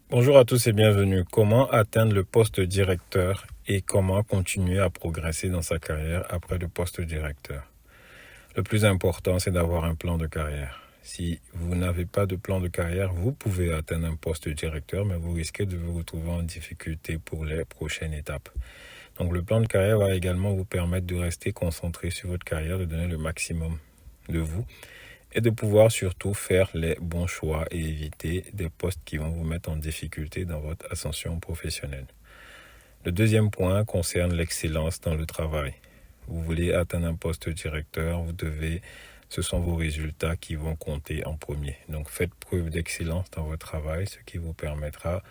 Bonjour à tous et bienvenue. Comment atteindre le poste de directeur et comment continuer à progresser dans sa carrière après le poste de directeur? Le plus important, c'est d'avoir un plan de carrière. Si vous n'avez pas de plan de carrière, vous pouvez atteindre un poste de directeur, mais vous risquez de vous retrouver en difficulté pour les prochaines étapes. Donc le plan de carrière va également vous permettre de rester concentré sur votre carrière, de donner le maximum de vous et de pouvoir surtout faire les bons choix et éviter des postes qui vont vous mettre en difficulté dans votre ascension professionnelle. Le deuxième point concerne l'excellence dans le travail. Vous voulez atteindre un poste de directeur, ce sont vos résultats qui vont compter en premier. Donc faites preuve d'excellence dans votre travail, ce qui vous permettra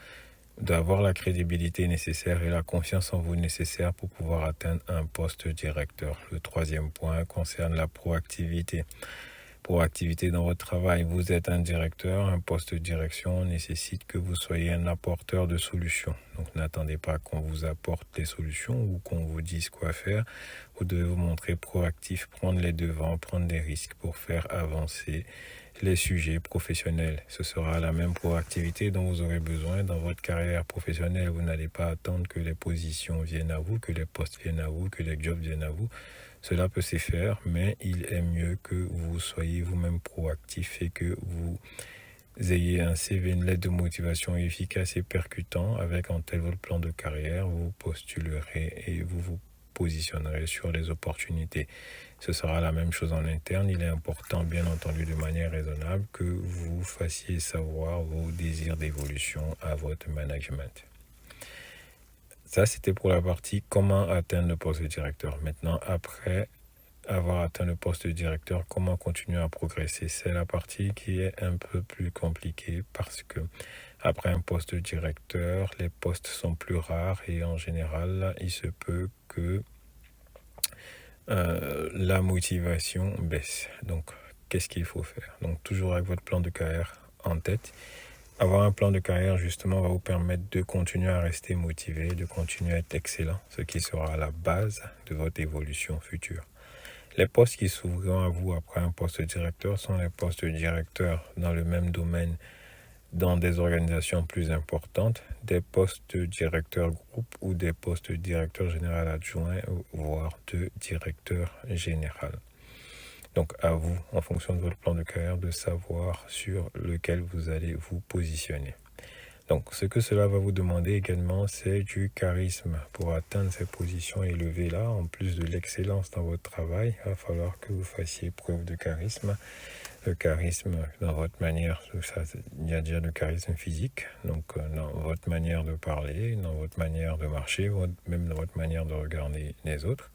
d'avoir la crédibilité nécessaire et la confiance en vous nécessaire pour pouvoir atteindre un poste de directeur. Le troisième point concerne la proactivité. Proactivité dans votre travail. Vous êtes un directeur, un poste de direction nécessite que vous soyez un apporteur de solutions. Donc n'attendez pas qu'on vous apporte des solutions ou qu'on vous dise quoi faire. Vous devez vous montrer proactif, prendre les devants, prendre des risques pour faire avancer les sujets professionnels. Ce sera la même proactivité dont vous aurez besoin dans votre carrière professionnelle. Vous n'allez pas attendre que les positions viennent à vous, que les postes viennent à vous, que les jobs viennent à vous. Cela peut se faire, mais il est mieux que vous soyez vous-même proactif et que vous ayez un CV, une lettre de motivation efficace et percutant avec en tête votre plan de carrière. Vous postulerez et vous vous positionnerez sur les opportunités. Ce sera la même chose en interne. Il est important, bien entendu, de manière raisonnable, que vous fassiez savoir vos désirs d'évolution à votre management. Ça, c'était pour la partie comment atteindre le poste de directeur. Maintenant, après avoir atteint le poste de directeur, comment continuer à progresser? C'est la partie qui est un peu plus compliquée parce que après un poste de directeur, les postes sont plus rares et en général, il se peut que la motivation baisse. Donc, qu'est-ce qu'il faut faire? Donc, toujours avec votre plan de carrière en tête. Avoir un plan de carrière, justement, va vous permettre de continuer à rester motivé, de continuer à être excellent, ce qui sera la base de votre évolution future. Les postes qui s'ouvriront à vous après un poste de directeur sont les postes de directeur dans le même domaine, dans des organisations plus importantes, des postes de directeur groupe ou des postes de directeur général adjoint, voire de directeur général. Donc à vous, en fonction de votre plan de carrière, de savoir sur lequel vous allez vous positionner. Donc ce que cela va vous demander également, c'est du charisme. Pour atteindre ces positions élevées-là, en plus de l'excellence dans votre travail, il va falloir que vous fassiez preuve de charisme. Le charisme dans votre manière, il y a déjà le charisme physique, donc dans votre manière de parler, dans votre manière de marcher, même dans votre manière de regarder les autres.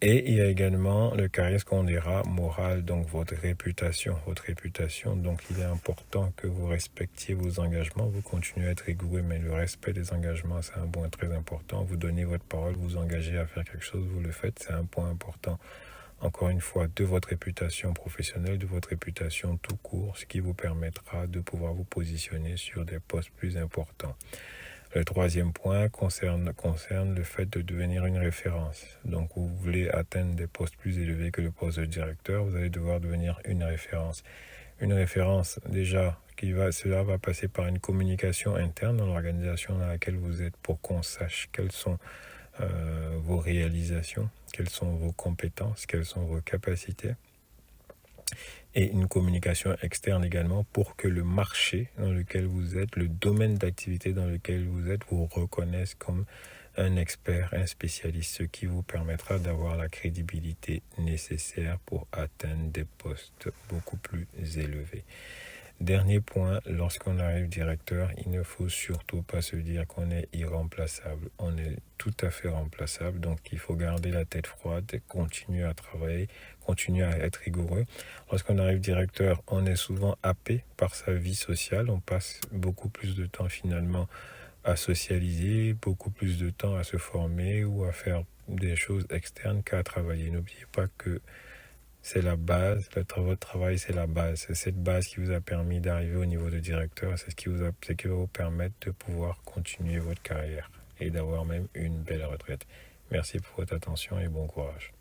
Et il y a également le charisme qu'on dira moral, donc votre réputation. Donc il est important que vous respectiez vos engagements, vous continuez à être rigoureux, mais le respect des engagements, c'est un point très important. Vous donnez votre parole, vous engagez à faire quelque chose, vous le faites, c'est un point important. Encore une fois, de votre réputation professionnelle, de votre réputation tout court, ce qui vous permettra de pouvoir vous positionner sur des postes plus importants. Le troisième point concerne le fait de devenir une référence. Donc, vous voulez atteindre des postes plus élevés que le poste de directeur, vous allez devoir devenir une référence. Une référence, déjà, cela va passer par une communication interne dans l'organisation dans laquelle vous êtes pour qu'on sache quelles sont vos réalisations, quelles sont vos compétences, quelles sont vos capacités. Et une communication externe également pour que le marché dans lequel vous êtes, le domaine d'activité dans lequel vous êtes, vous reconnaisse comme un expert, un spécialiste, ce qui vous permettra d'avoir la crédibilité nécessaire pour atteindre des postes beaucoup plus élevés. Dernier point, lorsqu'on arrive directeur, il ne faut surtout pas se dire qu'on est irremplaçable. On est tout à fait remplaçable, donc il faut garder la tête froide, continuer à travailler, continuer à être rigoureux. Lorsqu'on arrive directeur, on est souvent happé par sa vie sociale, on passe beaucoup plus de temps finalement à socialiser, beaucoup plus de temps à se former ou à faire des choses externes qu'à travailler. N'oubliez pas que c'est la base, votre travail c'est la base. C'est cette base qui vous a permis d'arriver au niveau de directeur. C'est ce qui va vous permettre de pouvoir continuer votre carrière et d'avoir même une belle retraite. Merci pour votre attention et bon courage.